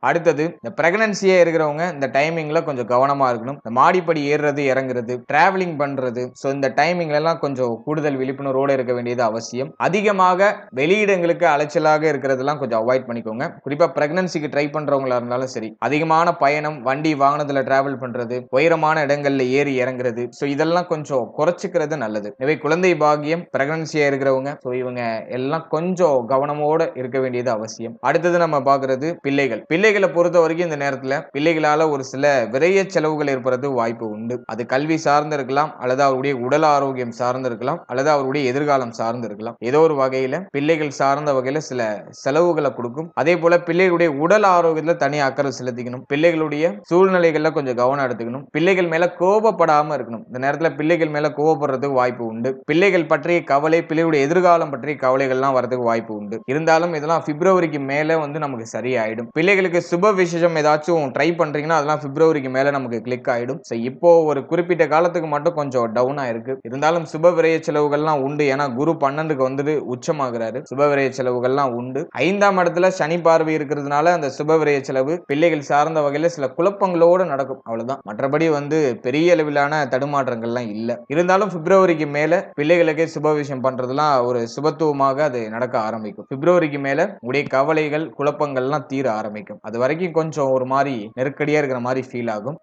அடுத்தது இந்த பிரெக்னன்சியா இருக்கிறவங்க இந்த டைமிங்ல கொஞ்சம் கவனமா இருக்கணும். இந்த மாடிப்படி ஏறுறது இறங்குறது, டிராவலிங் பண்றது, ஸோ இந்த டைமிங்ல எல்லாம் கொஞ்சம் கூடுதல் விழிப்புணர்வோடு இருக்க வேண்டியது அவசியம். அதிகமாக வெளியிடங்களுக்கு அலைச்சலாக இருக்கிறதெல்லாம் கொஞ்சம் அவாய்ட் பண்ணிக்கோங்க. குறிப்பா பிரெக்னன்சிக்கு ட்ரை பண்றவங்களா இருந்தாலும் சரி, அதிகமான பயணம், வண்டி வாகனத்துல டிராவல் பண்றது, உயரமான இடங்கள்ல ஏறி இறங்குறது, ஸோ இதெல்லாம் கொஞ்சம் குறைச்சிக்கிறது நல்லது. எனவே குழந்தை பாகியம், பிரெக்னன்சியா இருக்கிறவங்க, ஸோ இவங்க எல்லாம் கொஞ்சம் கவனமோட இருக்க வேண்டியது அவசியம். அடுத்தது நம்ம பாக்குறது பிள்ளைகள் பிள்ளைகளை பொறுத்த வரைக்கும் இந்த நேரத்துல பிள்ளைகளால ஒரு சில விரைய செலவுகள் ஏற்படுறது வாய்ப்பு உண்டு. அது கல்வி சார்ந்து இருக்கலாம், அல்லது அவருடைய உடல் ஆரோக்கியம் சார்ந்து இருக்கலாம், அல்லது அவருடைய எதிர்காலம் சார்ந்து இருக்கலாம். ஏதோ ஒரு வகையில பிள்ளைகள் சார்ந்த வகையில சில செலவுகளை கொடுக்கும். அதே போல பிள்ளைகளுடைய உடல் ஆரோக்கியத்துல தனி அக்கறை செலுத்திக்கணும். பிள்ளைகளுடைய சூழ்நிலைகள்ல கொஞ்சம் கவனம் எடுத்துக்கணும். பிள்ளைகள் மேல கோபப்படாம இருக்கணும். இந்த நேரத்துல பிள்ளைகள் மேல கோபப்படுறதுக்கு வாய்ப்பு உண்டு. பிள்ளைகள் பற்றிய கவலை, பிள்ளைகளுடைய எதிர்காலம் பற்றிய கவலைகள்லாம் வரதுக்கு வாய்ப்பு உண்டு. இருந்தாலும் இதெல்லாம் பிப்ரவரிக்கு மேல நமக்கு சரியாயிடும். பிள்ளைகளுக்கு சுப விசேஷம் ஏதாச்சும் ட்ரை பண்றீங்கன்னா அதெல்லாம் பிப்ரவரிக்கு மேல நமக்கு கிளிக் ஆயிடும். இப்போ ஒரு குறிப்பிட்ட காலத்துக்கு மட்டும் கொஞ்சம் டவுன் ஆயிருக்கு. இருந்தாலும் சுப விரய செலவுகள்லாம் உண்டு. ஏன்னா குரு 12க்கு வந்துட்டு உச்சமாகிறாரு. சுப விரய செலவுகள்லாம் உண்டு. 5ஆம் இடத்துல சனி பார்வை இருக்கிறதுனால அந்த சுப விரய செலவு பிள்ளைகள் சார்ந்த வகையில சில குழப்பங்களோடு நடக்கும். அவ்வளவுதான். மற்றபடி பெரிய அளவிலான தடுமாற்றங்கள்லாம் இல்ல. இருந்தாலும் பிப்ரவரிக்கு மேல பிள்ளைகளுக்கே சுப விஷயம் பண்றதுலாம் ஒரு சுபத்துவமாக அது நடக்க ஆரம்பிக்கும். பிப்ரவரிக்கு மேல உடைய கவலைகள் குழப்பங்கள்லாம் தீர ஆரம்பிக்கும். அது வரைக்கும் கொஞ்சம் ஒரு மாதிரி நெருக்கடியா இருக்கிற மாதிரி ஃபீல் ஆகும்.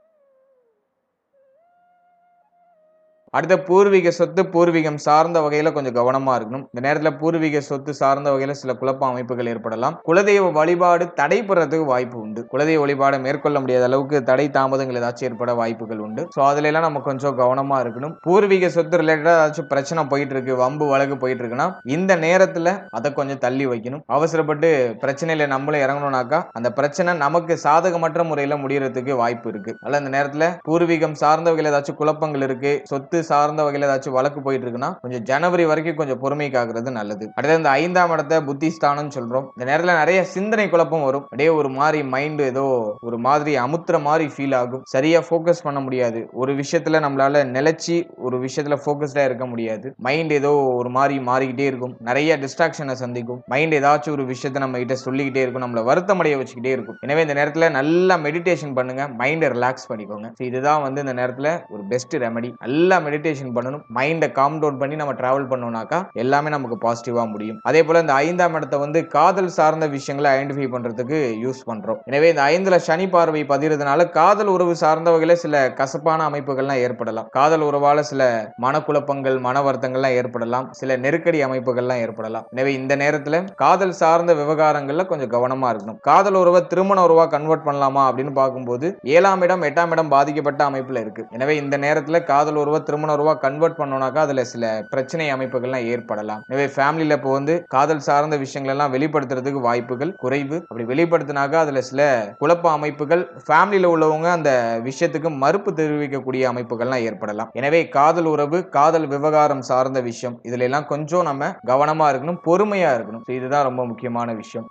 அடுத்த பூர்வீக சொத்து, பூர்வீகம் சார்ந்த வகையில கொஞ்சம் கவனமா இருக்கணும். இந்த நேரத்துல பூர்வீக சொத்து சார்ந்த வகையில சில குழப்ப அமைப்புகள் ஏற்படலாம். குலதெய்வ வழிபாடு தடைபடுறதுக்கு வாய்ப்பு உண்டு. குலதெய்வ வழிபாடு மேற்கொள்ள முடியாத அளவுக்கு தடை தாமதங்கள் ஏதாச்சும் ஏற்பட வாய்ப்புகள் உண்டு. சோ அதுல எல்லாம் நம்ம கொஞ்சம் கவனமா இருக்கணும். பூர்வீக சொத்து ரிலேட்டடா ஏதாச்சும் பிரச்சனை போயிட்டு இருக்கு, வம்பு வழக்கு போயிட்டு இருக்குன்னா இந்த நேரத்துல அதை கொஞ்சம் தள்ளி வைக்கணும். அவசரப்பட்டு பிரச்சனையில நம்மளே இறங்கணும்னாக்கா அந்த பிரச்சனை நமக்கு சாதகமற்ற முறையில முடியறதுக்கு வாய்ப்பு இருக்கு. அதனால இந்த நேரத்துல பூர்வீகம் சார்ந்த வகையில ஏதாச்சும் குழப்பங்கள் இருக்கு, சொத்து சார்ந்த வகையில ஏதாச்சும் வழக்கு போயிட்டு இருக்குன்னா கொஞ்சம் ஜனவரி வரைக்கும் கொஞ்சம் பொறுமை காக்குறது நல்லது. அடுத்து இந்த 5ஆம் இடத்தை புத்திஸ்தானம் சொல்றோம். இந்த நேரத்துல நிறைய சிந்தனை குழப்பம் வரும். அப்படியே ஒரு மாதிரி மைண்ட் ஏதோ ஒரு மாதிரி அமுத்துற மாதிரி ஃபீல் ஆகும். சரியா போக்கஸ் பண்ண முடியாது. ஒரு விஷயத்துல நம்மளால நிலைச்சி ஒரு விஷயத்துல போக்கஸ்டா இருக்க முடியாது. மைண்ட் ஏதோ ஒரு மாதிரி மாறிக்கிட்டே இருக்கும். நிறைய டிஸ்ட்ராக்ஷனை சந்திக்கும். மைண்ட் ஏதாச்சும் ஒரு விஷயத்த நம்ம கிட்ட சொல்லிக்கிட்டே இருக்கும். நம்மள வருத்தமடைய வச்சுக்கிட்டே இருக்கும். எனவே இந்த நேரத்துல நல்லா மெடிடேஷன் பண்ணுங்க. மைண்டை ரிலாக்ஸ் பண்ணிக்கோங்க. இதுதான் இந்த நேரத்துல ஒரு பெஸ்ட் ரெமெடி. நல்லா மெடிடேஷன் பண்ணணும். மைண்டை காம் டவுன் பண்ணி நம்ம டிராவல் பண்ணோம்னாக்கா எல்லாமே நமக்கு பாசிட்டிவா முடியும். அதே போல இந்த 5ஆம் இடத்தை காதல் சார்ந்த விஷயங்களை ஐடென்டிஃபை பண்றதுக்கு யூஸ் பண்றோம். எனவே இந்த 5ல சனி பார்வை பதிறதுனால காதல் உறவு சார்ந்த வகையில சில கசப்பான அமைப்புகள்லாம் ஏற்படலாம். காதல் உறவால சில மனக்குழப்பங்கள், மன வருத்தங்கள்லாம் ஏற்படலாம். சில நெருக்கடி அமைப்புகள்லாம் ஏற்படலாம். எனவே இந்த நேரத்துல காதல் சார்ந்த விவகாரங்கள்ல கொஞ்சம் கவனமா இருக்கணும். காதல் உறவை திருமண உறவா கன்வெர்ட் பண்ணலாமா அப்படின்னு பார்க்கும்போது 7ஆம் இடம் 8ஆம் இடம் பாதிக்கப்பட்ட அமைப்புல இருக்கு. எனவே இந்த நேரத்துல காதல் உறவை திருமண உறவா கன்வெர்ட் பண்ணோம்னாக்கா அதுல சில பிரச்சனை அமைப்புகள்லாம் ஏற்படலாம். எனவே ஃபேமிலியில இப்போ காதல் சார்ந்த விஷயங்கள் எல்லாம் வெளிப்படுத்துறதுக்கு வாய்ப்புகள் குறைவு. அப்படி வெளிப்படுத்தினாக்கா அதுல சில குழப்ப அமைப்புகள், ஃபேமிலியில உள்ளவங்க அந்த விஷயத்துக்கு மறுப்பு தெரிவிக்கக்கூடிய அமைப்புகள்லாம் ஏற்படலாம். எனவே காதல் உறவு, காதல் விவகாரம் சார்ந்த விஷயம் இதுல எல்லாம் கொஞ்சம் நம்ம கவனமா இருக்கணும், பொறுமையா இருக்கணும். இதுதான் ரொம்ப முக்கியமான விஷயம்.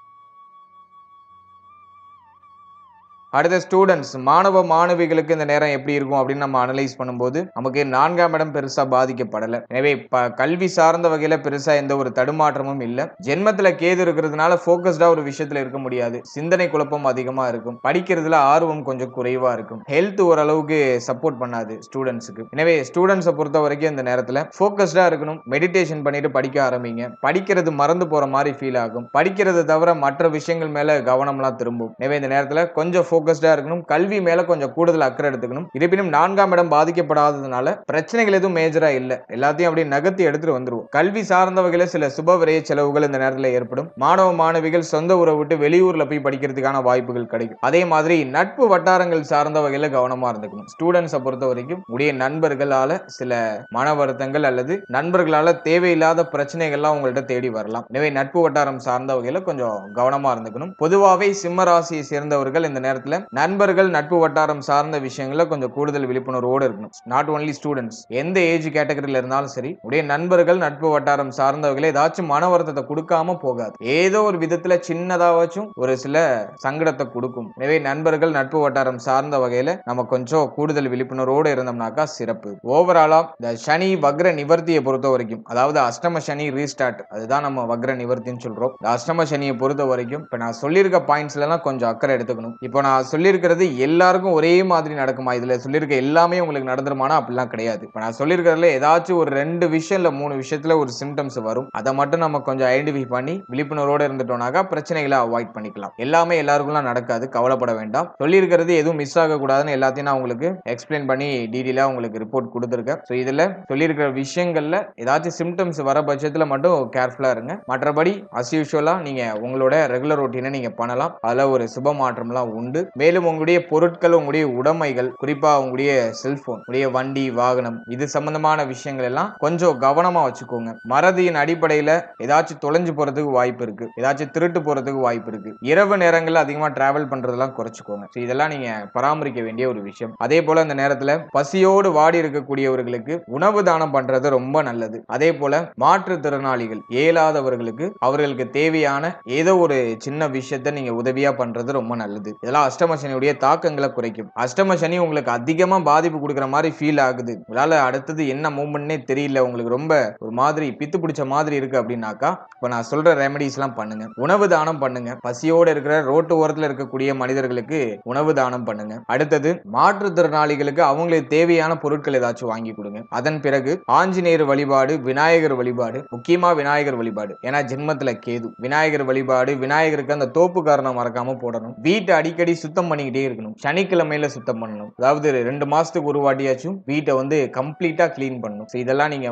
அடுத்த ஸ்டூடெண்ட்ஸ், மாணவ மாணவிகளுக்கு இந்த நேரம் எப்படி இருக்கும் அப்படின்னு நம்ம அனலைஸ் பண்ணும்போது நமக்கு 4ஆம் இடம் பெருசா பாதிக்கப்படல. எனவே கல்வி சார்ந்த வகையில பெருசா எந்த ஒரு தடுமாற்றமும் இல்ல. ஜென்மத்துல கேது இருக்கிறதுனால போக்கஸ்டா ஒரு விஷயத்துல இருக்க முடியாது. சிந்தனை குழப்பம் அதிகமா இருக்கும். படிக்கிறதுல ஆர்வம் கொஞ்சம் குறைவா இருக்கும். ஹெல்த் ஓரளவுக்கு சப்போர்ட் பண்ணாது ஸ்டூடெண்ட்ஸுக்கு. எனவே ஸ்டூடெண்ட்ஸை பொறுத்த வரைக்கும் இந்த நேரத்துல போக்கஸ்டா இருக்கணும். மெடிடேஷன் பண்ணிட்டு படிக்க ஆரம்பிங்க. படிக்கிறது மறந்து போற மாதிரி ஃபீல் ஆகும். படிக்கிறது தவிர மற்ற விஷயங்கள் மேல கவனம்லாம் திரும்பும். எனவே இந்த நேரத்துல கொஞ்சம் போக்கஸ்டா இருக்கணும். கல்வி மேல கொஞ்சம் கூடுதல் அக்கறை எடுத்துக்கணும். இருப்பினும் 4ஆம் இடம் பாதிக்கப்படாததுனால பிரச்சனைகள் எதுவும் மேஜரா இல்ல. எல்லாத்தையும் அப்படியே நகர்த்தி எடுத்துட்டு வந்துருவோம். கல்வி சார்ந்த வகையில சில சுப விரய செலவுகள் இந்த நேரத்தில் ஏற்படும். மாணவ மாணவிகள் சொந்த ஊரை விட்டு வெளியூர்ல போய் படிக்கிறதுக்கான வாய்ப்புகள் கிடைக்கும். அதே மாதிரி நட்பு வட்டாரங்கள் சார்ந்த வகையில கவனமா இருந்துக்கணும். ஸ்டூடெண்ட்ஸை பொறுத்த வரைக்கும் உடைய நண்பர்களால சில மன வருத்தங்கள் அல்லது நண்பர்களால தேவையில்லாத பிரச்சனைகள்லாம் உங்கள்கிட்ட தேடி வரலாம். எனவே நட்பு வட்டாரம் சார்ந்த வகையில கொஞ்சம் கவனமா இருந்துக்கணும். பொதுவாகவே சிம்ம ராசியை சேர்ந்தவர்கள் இந்த நேரத்தில் நண்பர்கள் நட்பு வட்டாரம் சார்ந்த விஷயங்கள கொஞ்சம் கூடுதல் விழிப்புணர்வோடு இருக்கணும். நாட் ஒன்லி ஸ்டூடெண்ட்ஸ், எந்த ஏஜ் கேட்டகரியில இருந்தாலும் சரி உடைய நண்பர்கள் நட்பு வட்டாரம் சார்ந்தவர்களே ஏதாச்சும் மன வருத்தத்தை கொடுக்காம போகாது. ஏதோ ஒரு விதத்துல சின்னதாச்சும் ஒரு சில சங்கடத்தை கொடுக்கும். எனவே நண்பர்கள் நட்பு வட்டாரம் சார்ந்த வகையில நம்ம கொஞ்சம் கூடுதல் விழிப்புணர்வோடு இருந்தோம்னாக்கா சிறப்பு. ஓவராலா இந்த சனி வக்ர நிவர்த்தியை பொறுத்த வரைக்கும், அதாவது அஷ்டம சனி ரீஸ்டார்ட், அதுதான் நம்ம வக்ர நிவர்த்தின்னு சொல்றோம். இந்த அஷ்டம சனியை பொறுத்த வரைக்கும் இப்ப நான் சொல்லியிருக்க பாயிண்ட்ஸ்ல எல்லாம் கொஞ்சம் அக்கறை எடுத்துக்கணும். இப்போ நான் நான் சொல்லியிருக்கிறது எல்லாருக்கும் ஒரே மாதிரி நடக்குமா, இதுல சொல்லியிருக்க எல்லாமே உங்களுக்கு நடந்துருமானா அப்படிலாம் கிடையாது. இப்ப நான் சொல்லியிருக்கிறதுல ஏதாச்சும் ஒரு 2 விஷயம் இல்ல 3 விஷயத்துல ஒரு சிம்டம்ஸ் வரும். அதை மட்டும் நம்ம கொஞ்சம் ஐடென்டிஃபை பண்ணி விழிப்புணர்வோட இருந்துட்டோம்னாக்கா பிரச்சனைகளை அவாய்ட் பண்ணிக்கலாம். எல்லாமே எல்லாருக்கும்லாம் நடக்காது, கவலைப்பட வேண்டாம். சொல்லியிருக்கிறது எதுவும் மிஸ் ஆக கூடாதுன்னு எல்லாத்தையும் நான் உங்களுக்கு எக்ஸ்பிளைன் பண்ணி டீடெயிலா உங்களுக்கு ரிப்போர்ட் கொடுத்துருக்கேன். ஸோ இதுல சொல்லியிருக்கிற விஷயங்கள்ல ஏதாச்சும் சிம்டம்ஸ் வர பட்சத்துல மட்டும் கேர்ஃபுல்லா இருங்க. மற்றபடி அஸ் யூஷுவலா நீங்க உங்களோட ரெகுலர் ரொட்டீனை நீங்க பண்ணலாம். அதுல ஒரு சுப மாற்றம்லாம் உண்டு. மேலும் உங்களுடைய பொருட்கள், உங்களுடைய உடைமைகள், குறிப்பா உங்களுடைய செல்போன், உங்களுடைய வண்டி வாகனம், இது சம்பந்தமான விஷயங்கள் எல்லாம் கொஞ்சம் கவனமா வச்சுக்கோங்க. மறதியின் அடிப்படையில ஏதாச்சும் தொலைஞ்சு போறதுக்கு வாய்ப்பு இருக்கு, ஏதாச்சும் திருட்டு போறதுக்கு வாய்ப்பு இருக்கு. இரவு நேரங்கள்ல அதிகமா டிராவல் பண்றதெல்லாம் குறைச்சுக்கோங்க. இதெல்லாம் நீங்க பராமரிக்க வேண்டிய ஒரு விஷயம். அதே போல இந்த நேரத்துல பசியோடு வாடி இருக்கக்கூடியவர்களுக்கு உணவு தானம் பண்றது ரொம்ப நல்லது. அதே போல மாற்றுத்திறனாளிகள், இயலாதவர்களுக்கு அவர்களுக்கு தேவையான ஏதோ ஒரு சின்ன விஷயத்தை நீங்க உதவியா பண்றது ரொம்ப நல்லது. இதெல்லாம் அஷ்டம சனியுடைய தாக்கங்களை குறைக்கும். அஷ்டம சனி உங்களுக்கு அதிகமா பாதிப்பு கொடுக்குற மாதிரி ஃபீல் ஆகுது, உங்களால அடுத்தது என்ன மூவ்மெண்ட்னே தெரியல, உங்களுக்கு ரொம்ப ஒரு மாதிரி பித்து பிடிச்ச மாதிரி இருக்கு அப்படின்னாக்கா இப்ப நான் சொல்ற ரெமெடிஸ் எல்லாம் பண்ணுங்க. உணவு தானம் பண்ணுங்க. பசியோடு இருக்கிற ரோட்டு ஓரத்துல இருக்கக்கூடிய மனிதர்களுக்கு உணவு தானம் பண்ணுங்க. அடுத்தது மாற்றுத்திறனாளிகளுக்கு அவங்களுக்கு தேவையான பொருட்கள் ஏதாச்சும் வாங்கி கொடுங்க. அதன் பிறகு ஆஞ்சநேயர் வழிபாடு, விநாயகர் வழிபாடு, முக்கியமா விநாயகர் வழிபாடு. ஏன்னா ஜென்மத்துல கேது. விநாயகர் வழிபாடு, விநாயகருக்கு அந்த தோப்பு காரணம் மறக்காம போடணும். வீட்டை அடிக்கடி சுத்தம் பண்ணிக்கிட்டே இருக்கணும். சனிக்கிழமையில சுத்தம் பண்ணணும். அதாவது 2 மாசத்துக்கு ஒரு வாட்டியாச்சும் வீட்டை கம்ப்ளீட்டா கிளீன் பண்ணணும். இதெல்லாம் நீங்க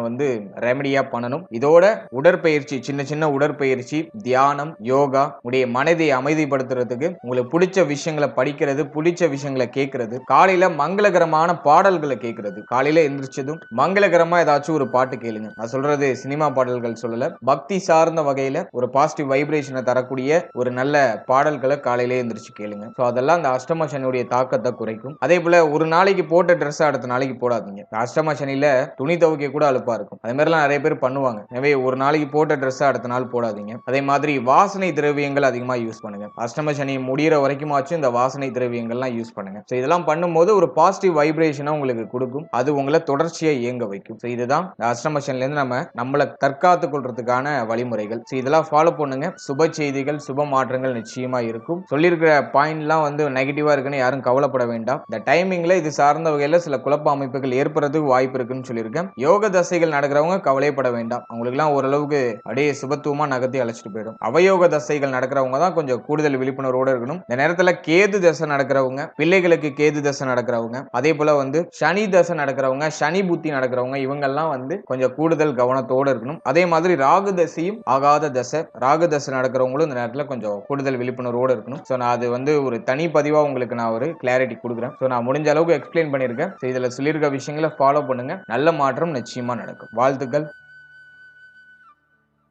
ரெமடியா பண்ணணும். இதோட உடற்பயிற்சி, சின்ன சின்ன உடற்பயிற்சி, தியானம், யோகா, உடைய மனதை அமைதிப்படுத்துறதுக்கு உங்களுக்கு பிடிச்ச விஷயங்களை படிக்கிறது, பிடிச்ச விஷயங்களை கேட்கறது, காலையில மங்களகரமான பாடல்களை கேட்கறது. காலையில எந்திரிச்சதும் மங்களகரமா ஏதாச்சும் ஒரு பாட்டு கேளுங்க. நான் சொல்றது சினிமா பாடல்கள் சொல்லல, பக்தி சார்ந்த வகையில ஒரு பாசிட்டிவ் வைப்ரேஷனை தரக்கூடிய ஒரு நல்ல பாடல்களை காலையிலே எந்திரிச்சு கேளுங்க. சோ அதெல்லாம் அந்த அஷ்டம சனியுடைய தாக்கத்தை குறைக்கும். அதே போல ஒரு நாளைக்கு போட்ட ட்ரெஸ் அடுத்த நாளைக்கு போடாதீங்க. அஷ்டம சனியில துணி துவைக்க கூட அலுப்பா இருக்கும். அதே மாதிரிலாம் நிறைய பேர் பண்ணுவாங்க. எனவே ஒரு நாளைக்கு போட்ட ட்ரெஸ் அடுத்த நாள் போடாதீங்க. அதே மாதிரி வாசனை திரவியங்கள் அதிகமா யூஸ் பண்ணுங்க. அஷ்டம சனி முடிகிற வரைக்குமாச்சும் இந்த வாசனை திரவியங்கள்லாம் யூஸ் பண்ணுங்க. ஸோ இதெல்லாம் பண்ணும்போது ஒரு பாசிட்டிவ் வைப்ரேஷனை உங்களுக்கு கொடுக்கும். அது உங்களை தொடர்ச்சியா இயங்க வைக்கும். ஸோ இதுதான் அஷ்டம சனிலேருந்து நம்மளை தற்காத்துக் கொள்றதுக்கான வழிமுறைகள். ஸோ இதெல்லாம் ஃபாலோ பண்ணுங்க. சுப செய்திகள், சுப மாற்றங்கள் நிச்சயமா இருக்கும். சொல்லியிருக்கிற பாயிண்ட்லாம் நெகட்டிவா இருக்குன்னு யாரும் கவலைப்பட வேண்டாம். இந்த டைமிங்ல இது சார்ந்த வகையில சில குழப்ப அமைப்புகள் ஏற்படுறதுக்கு வாய்ப்பு இருக்குன்னு சொல்லியிருக்கேன். யோக தசைகள் நடக்கிறவங்க கவலைப்பட வேண்டாம். அவங்களுக்கு எல்லாம் ஓரளவுக்கு அப்படியே சுபத்துவமா நகர்த்தி அழைச்சிட்டு போயிடும். அவயோக தசைகள் நடக்கிறவங்க தான் கொஞ்சம் கூடுதல் விழிப்புணர்வோட இருக்கணும். இந்த நேரத்துல கேது தசை நடக்கிறவங்க, பிள்ளைகளுக்கு கேது தசை நடக்கிறவங்க, அதே போல சனி தசை நடக்கிறவங்க, சனி புத்தி நடக்கிறவங்க, இவங்கெல்லாம் கொஞ்சம் கூடுதல் கவனத்தோட இருக்கணும். அதே மாதிரி ராகு தசையும் ஆகாத தசை, ராகு தசை நடக்கிறவங்களும் இந்த நேரத்துல கொஞ்சம் கூடுதல் விழிப்புணர்வோட இருக்கணும். சோ நான் அது ஒரு தனி பதிவா உங்களுக்கு நான் ஒரு கிளாரிட்டி கொடுக்குறேன். சோ நான் முடிஞ்ச அளவுக்கு எக்ஸ்பிளைன் பண்ணியிருக்கேன். இதுல சொல்லியிருக்க விஷயங்களை ஃபாலோ பண்ணுங்க. நல்ல மாற்றம் நிச்சயமா நடக்கும். வாழ்த்துக்கள்.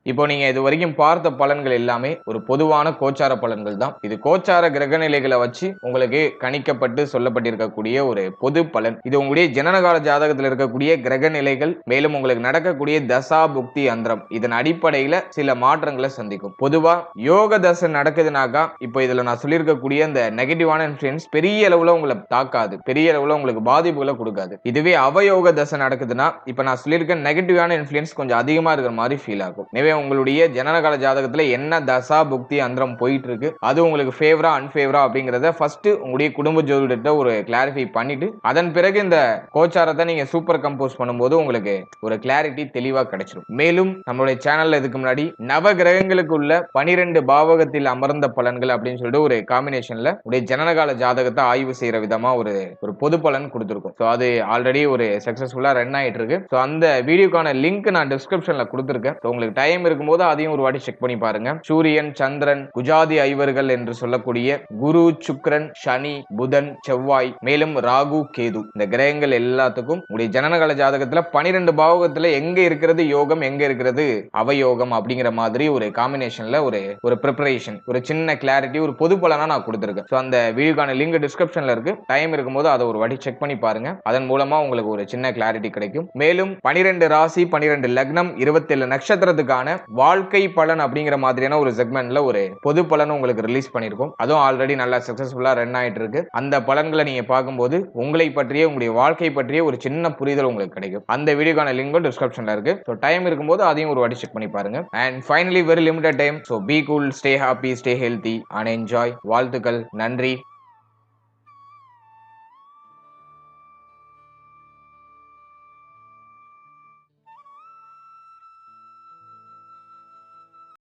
இப்போ நீங்க இது வரைக்கும் பார்த்த பலன்கள் எல்லாமே ஒரு பொதுவான கோச்சார பலன்கள் தான். இது கோச்சார கிரக நிலைகளை வச்சு உங்களுக்கு கணிக்கப்பட்டு சொல்லப்பட்டிருக்கக்கூடிய ஒரு பொது பலன். இது உங்களுடைய ஜனனகால ஜாதகத்தில் இருக்கக்கூடிய கிரக நிலைகள், மேலும் உங்களுக்கு நடக்கக்கூடிய தசா புக்தி அந்தரம், இதன் அடிப்படையில சில மாற்றங்களை சந்திக்கும். பொதுவா யோக தசை நடக்குதுனாக்கா இப்போ இதுல நான் சொல்லியிருக்கக்கூடிய இந்த நெகட்டிவான இன்ஃபுளுன்ஸ் பெரிய அளவுல உங்களை தாக்காது, பெரிய அளவுல உங்களுக்கு பாதிப்புகளை கொடுக்காது. இதுவே அவயோக தசை நடக்குதுன்னா இப்ப நான் சொல்லியிருக்க நெகட்டிவான இன்ஃபுளுன்ஸ் கொஞ்சம் அதிகமா இருக்கிற மாதிரி ஃபீல் ஆகும். எனவே உங்களுடைய ஜனனகால ஜாதகத்துல என்ன தசா புக்தி அந்தரம் போயிட்டு இருக்கு, அது உங்களுக்கு ஃபேவரா அன்ஃபேவரா அப்படிங்கறத ஃபர்ஸ்ட் உங்களுடைய குடும்ப ஜோதிடத்தை ஒரு கிளாரிஃபை பண்ணிட்டு அதன் பிறகு இந்த கோச்சாரத்தை நீங்க சூப்பர் கம்போஸ் பண்ணும்போது உங்களுக்கு ஒரு கிளாரிட்டி தெளிவா கிடைச்சிடும். மேலும் நம்மளுடைய சேனல்ல இதுக்கு முன்னாடி நவ கிரகங்களுக்கு உள்ள 12 பாவகத்தில் அமர்ந்த பலன்கள் அப்படின்னு சொல்லிட்டு ஒரு காம்பினேஷன்ல உடைய ஜனனகால ஜாதகத்தை ஆய்வு செய்யற விதமா ஒரு பொது பலன் கொடுத்திருக்கும். ஸோ அது ஆல்ரெடி ஒரு சக்சஸ்ஃபுல்லா ரன் ஆயிட்டு இருக்கு. ஸோ அந்த வீடியோக்கான லிங்க் நான் டிஸ்கிரிப்ஷன்ல இருக்கும்போது உங்களுக்கு டைம் இருக்கும்போது அதையும் ஒரு வாட்டி செக் பண்ணி பாருங்க. சூரியன், சந்திரன், குஜாதி ஐவர்கள் என்று சொல்லக்கூடிய குரு, சுக்கிரன், சனி, புதன், செவ்வாய், மேலும் ராகு, கேது, இந்த கிரகங்கள் எல்லாத்துக்கும் உங்களுடைய ஜனனகால ஜாதகத்துல 12 பாவகத்துல எங்க இருக்கிறது யோகம், எங்க இருக்கிறது அவயோகம் அப்படிங்கிற மாதிரி ஒரு காம்பினேஷன்ல ஒரு ப்ரிப்பரேஷன், ஒரு சின்ன கிளாரிட்டி, ஒரு பொது பலனா நான் கொடுத்திருக்கேன். ஸோ அந்த வீடியோக்கான லிங்க் டிஸ்கிரிப்ஷன்ல இருக்கு. டைம் இருக்கும்போது அதை ஒரு வாட்டி செக் பண்ணி பாருங்க. அதன் மூலமா உங்களுக்கு ஒரு சின்ன கிளாரிட்டி கிடைக்கும். மேலும் 12 ராசி, 12 லக்னம், 27 நட்சத்திரத்துக்கான வாழ்க்கை பலன் அப்படிங்கிற மாதிரியான ஒரு செக்மெண்ட்ல ஒரு பொது பலன் உங்களுக்கு ரிலீஸ் பண்ணிருக்கோம். அதுவும் ஆல்ரெடி நல்லா சக்சஸ்ஃபுல்லா ரன் ஆயிட்டு இருக்கு. அந்த பலன்களை நீங்க பார்க்கும்போது உங்களை பற்றிய, உங்களுடைய வாழ்க்கை பற்றிய ஒரு சின்ன புரிதல் உங்களுக்கு கிடைக்கும். அந்த வீடியோக்கான லிங்க் டிஸ்கிரிப்ஷன்ல இருக்கு. ஸோ டைம் இருக்கும்போது அதையும் ஒரு வாட்டி செக் பண்ணி பாருங்க. And finally very limited time. So be cool, stay happy, stay healthy and enjoy. வாழ்த்துக்கள். நன்றி.